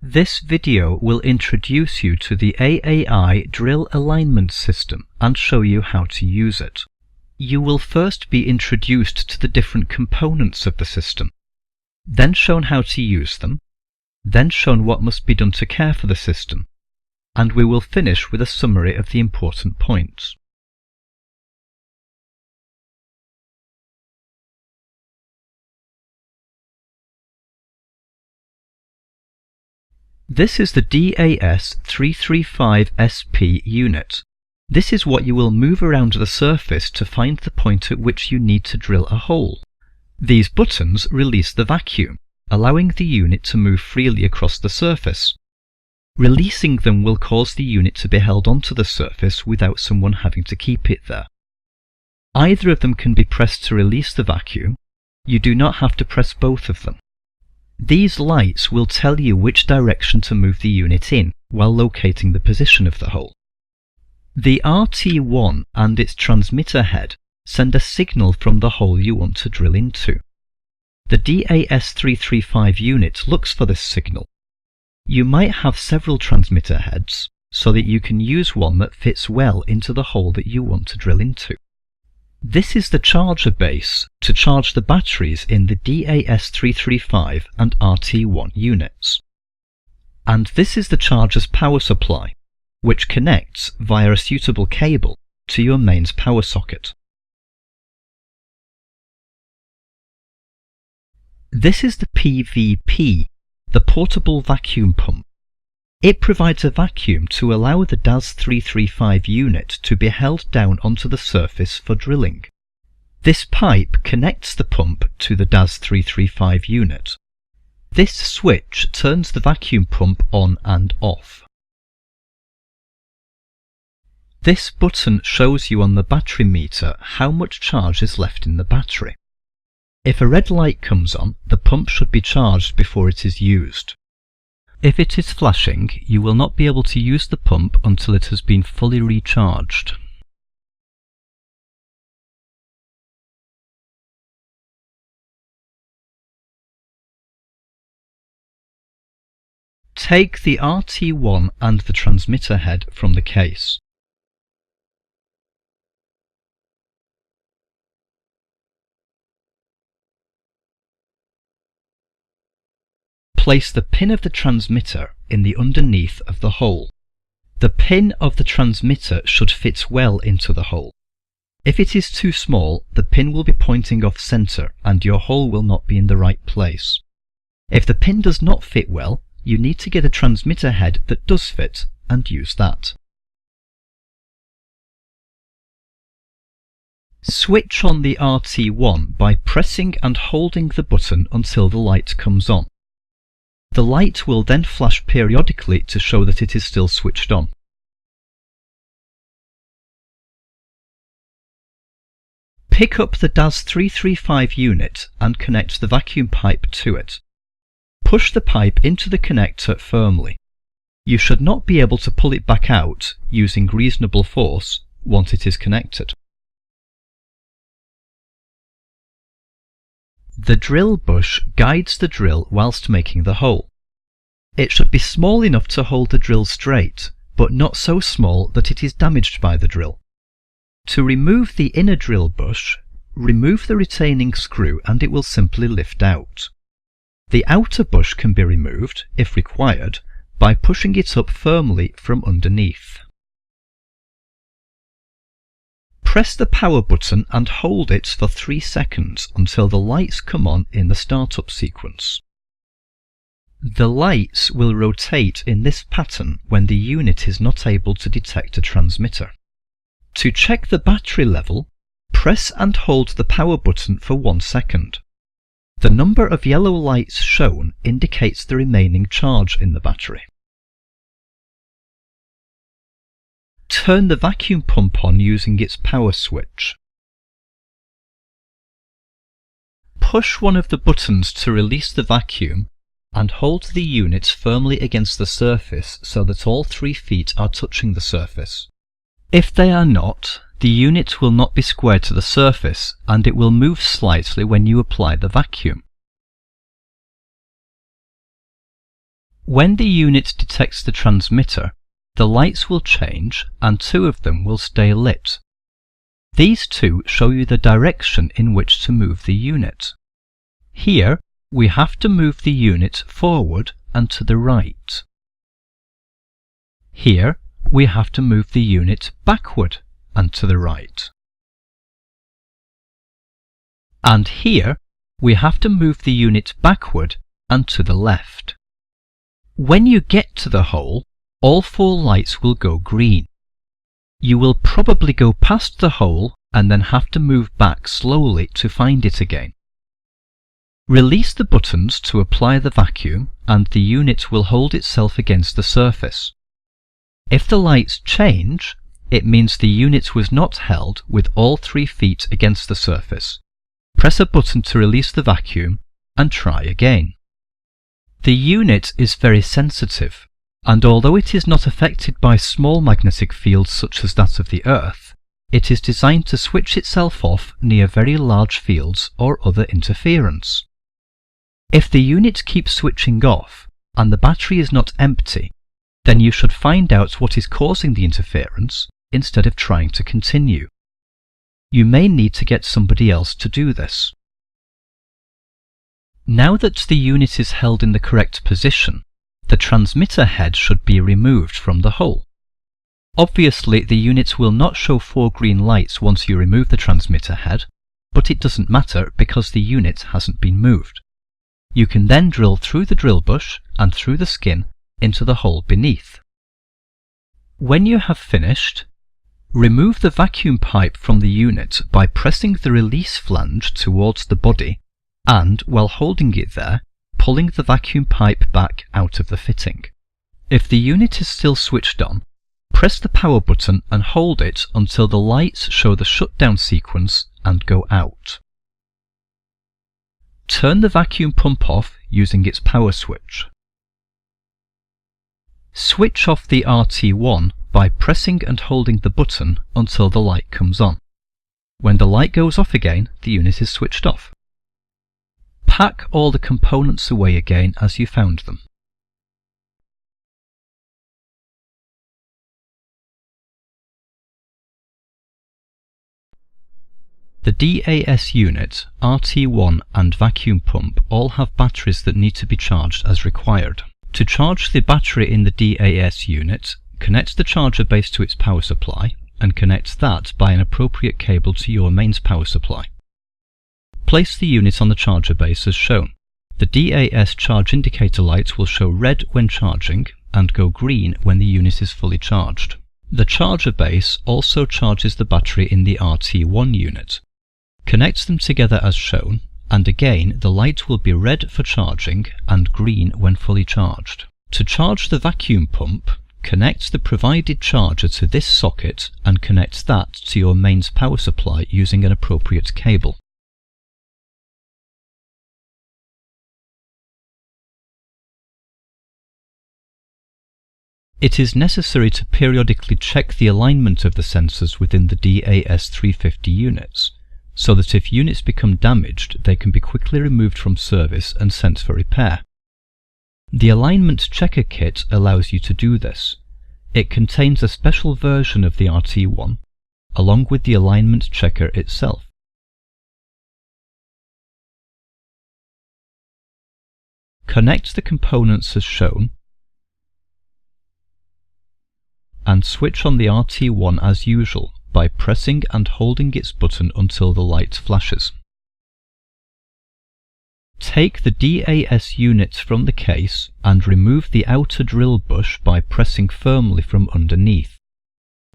This video will introduce you to the AAI drill alignment system and show you how to use it. You will first be introduced to the different components of the system, then shown how to use them, then shown what must be done to care for the system, and we will finish with a summary of the important points. This is the DAS350SP unit. This is what you will move around the surface to find the point at which you need to drill a hole. These buttons release the vacuum, allowing the unit to move freely across the surface. Releasing them will cause the unit to be held onto the surface without someone having to keep it there. Either of them can be pressed to release the vacuum. You do not have to press both of them. These lights will tell you which direction to move the unit in while locating the position of the hole. The RT1 and its transmitter head send a signal from the hole you want to drill into. The DAS350 unit looks for this signal. You might have several transmitter heads so that you can use one that fits well into the hole that you want to drill into. This is the charger base to charge the batteries in the DAS350 and RT1 units. And this is the charger's power supply, which connects via a suitable cable to your mains power socket. This is the PVP, the portable vacuum pump. It provides a vacuum to allow the DAS350 unit to be held down onto the surface for drilling. This pipe connects the pump to the DAS350 unit. This switch turns the vacuum pump on and off. This button shows you on the battery meter how much charge is left in the battery. If a red light comes on, the pump should be charged before it is used. If it is flashing, you will not be able to use the pump until it has been fully recharged. Take the RT1 and the transmitter head from the case. Place the pin of the transmitter in the underneath of the hole. The pin of the transmitter should fit well into the hole. If it is too small, the pin will be pointing off center and your hole will not be in the right place. If the pin does not fit well, you need to get a transmitter head that does fit and use that. Switch on the RT1 by pressing and holding the button until the light comes on. The light will then flash periodically to show that it is still switched on. Pick up the DAS350 unit and connect the vacuum pipe to it. Push the pipe into the connector firmly. You should not be able to pull it back out using reasonable force once it is connected. The drill bush guides the drill whilst making the hole. It should be small enough to hold the drill straight, but not so small that it is damaged by the drill. To remove the inner drill bush, remove the retaining screw and it will simply lift out. The outer bush can be removed, if required, by pushing it up firmly from underneath. Press the power button and hold it for 3 seconds until the lights come on in the startup sequence. The lights will rotate in this pattern when the unit is not able to detect a transmitter. To check the battery level, press and hold the power button for 1 second. The number of yellow lights shown indicates the remaining charge in the battery. Turn the vacuum pump on using its power switch. Push one of the buttons to release the vacuum and hold the unit firmly against the surface so that all 3 feet are touching the surface. If they are not, the unit will not be square to the surface and it will move slightly when you apply the vacuum. When the unit detects the transmitter, the lights will change and two of them will stay lit. These two show you the direction in which to move the unit. Here, we have to move the unit forward and to the right. Here, we have to move the unit backward and to the right. And here, we have to move the unit backward and to the left. When you get to the hole, all four lights will go green. You will probably go past the hole and then have to move back slowly to find it again. Release the buttons to apply the vacuum and the unit will hold itself against the surface. If the lights change, it means the unit was not held with all 3 feet against the surface. Press a button to release the vacuum and try again. The unit is very sensitive, and although it is not affected by small magnetic fields such as that of the Earth, it is designed to switch itself off near very large fields or other interference. If the unit keeps switching off and the battery is not empty, then you should find out what is causing the interference instead of trying to continue. You may need to get somebody else to do this. Now that the unit is held in the correct position, the transmitter head should be removed from the hole. Obviously, the unit will not show 4 green lights once you remove the transmitter head, but it doesn't matter because the unit hasn't been moved. You can then drill through the drill bush and through the skin into the hole beneath. When you have finished, remove the vacuum pipe from the unit by pressing the release flange towards the body and, while holding it there, pulling the vacuum pipe back out of the fitting. If the unit is still switched on, press the power button and hold it until the lights show the shutdown sequence and go out. Turn the vacuum pump off using its power switch. Switch off the RT1 by pressing and holding the button until the light comes on. When the light goes off again, the unit is switched off. Pack all the components away again as you found them. The DAS unit, RT1 and vacuum pump all have batteries that need to be charged as required. To charge the battery in the DAS unit, connect the charger base to its power supply and connect that by an appropriate cable to your mains power supply. Place the unit on the charger base as shown. The DAS charge indicator lights will show red when charging and go green when the unit is fully charged. The charger base also charges the battery in the RT1 unit. Connect them together as shown, and again the light will be red for charging and green when fully charged. To charge the vacuum pump, connect the provided charger to this socket and connect that to your mains power supply using an appropriate cable. It is necessary to periodically check the alignment of the sensors within the DAS350 units, so that if units become damaged, they can be quickly removed from service and sent for repair. The alignment checker kit allows you to do this. It contains a special version of the RT1, along with the alignment checker itself. Connect the components as shown, and switch on the RT1 as usual by pressing and holding its button until the light flashes. Take the DAS unit from the case and remove the outer drill bush by pressing firmly from underneath.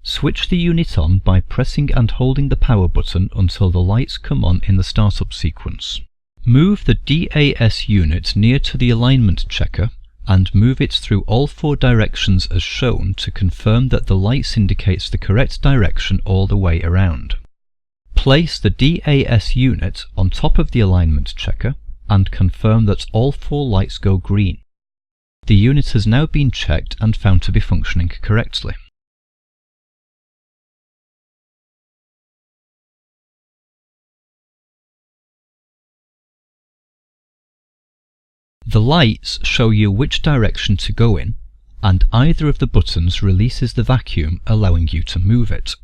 Switch the unit on by pressing and holding the power button until the lights come on in the startup sequence. Move the DAS unit near to the alignment checker and move it through all 4 directions as shown to confirm that the lights indicates the correct direction all the way around. Place the DAS unit on top of the alignment checker and confirm that all 4 lights go green. The unit has now been checked and found to be functioning correctly. The lights show you which direction to go in, and either of the buttons releases the vacuum, allowing you to move it.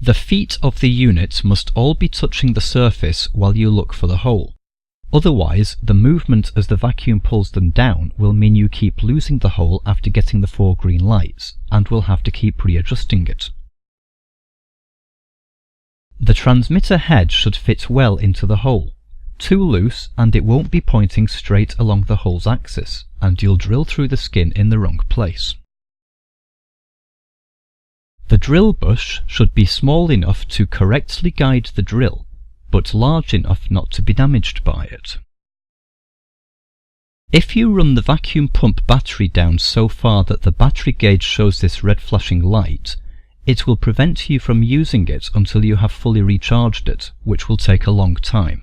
The feet of the unit must all be touching the surface while you look for the hole. Otherwise, the movement as the vacuum pulls them down will mean you keep losing the hole after getting the 4 green lights, and will have to keep readjusting it. The transmitter head should fit well into the hole. Too loose and it won't be pointing straight along the hole's axis, and you'll drill through the skin in the wrong place. The drill bush should be small enough to correctly guide the drill, but large enough not to be damaged by it. If you run the vacuum pump battery down so far that the battery gauge shows this red flashing light, it will prevent you from using it until you have fully recharged it, which will take a long time.